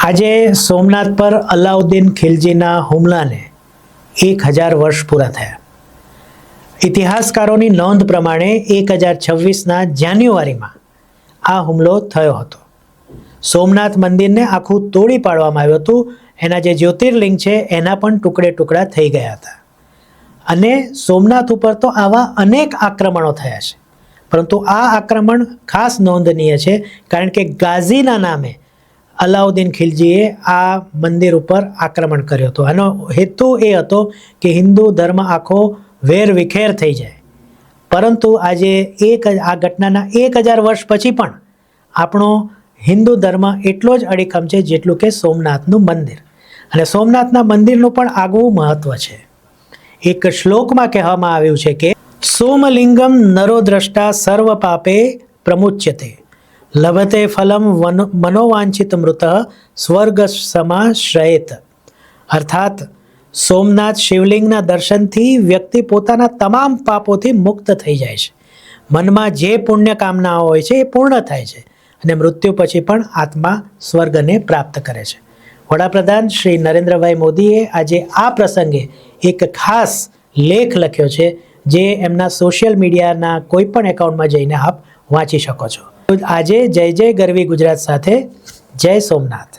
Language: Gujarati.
આજે સોમનાથ પર અલાઉદ્દીન ખિલજીના હુમલાને 1000 વર્ષ પૂરા થયા. ઇતિહાસકારોની નોંધ પ્રમાણે 1026ના જાન્યુઆરીમાં આ હુમલો થયો હતો. સોમનાથ મંદિરને આખું તોડી પાડવામાં આવ્યું હતું. એના જે જ્યોતિર્લિંગ છે એના પણ ટુકડે ટુકડા થઈ ગયા હતા. અને સોમનાથ ઉપર તો આવા અનેક આક્રમણો થયા છે, પરંતુ આ આક્રમણ ખાસ નોંધનીય છે કારણ કે ગાઝીના નામે અલાઉદ્દીન ખિલજીએ આ મંદિર ઉપર આક્રમણ કર્યું હતું. આનો હેતુ એ હતો કે હિન્દુ ધર્મ આખો વેરવિખેર થઈ જાય. પરંતુ આજે આ ઘટનાના 1000 વર્ષ પછી પણ આપણો હિન્દુ ધર્મ એટલો જ અડીખમ છે જેટલું કે સોમનાથનું મંદિર. અને સોમનાથના મંદિરનું પણ આગવું મહત્વ છે. એક શ્લોકમાં કહેવામાં આવ્યું છે કે સોમલિંગમ નરો દ્રષ્ટા સર્વ પાપે પ્રમુચ્યતે લભતે ફલમ મનોવાંછિત મૃત સ્વર્ગ સમાશ્રયેત. અર્થાત સોમનાથ શિવલિંગના દર્શનથી વ્યક્તિ પોતાના તમામ પાપોથી મુક્ત થઈ જાય છે. મનમાં જે પુણ્ય કામનાઓ હોય છે એ પૂર્ણ થાય છે અને મૃત્યુ પછી પણ આત્મા સ્વર્ગને પ્રાપ્ત કરે છે. વડાપ્રધાન શ્રી નરેન્દ્રભાઈ મોદીએ આજે આ પ્રસંગે એક ખાસ લેખ લખ્યો છે, જે એમના સોશિયલ મીડિયાના કોઈ પણ એકાઉન્ટમાં જઈને આપ વાંચી શકો છો. આજે જય જય ગરવી ગુજરાત સાથે જય સોમનાથ.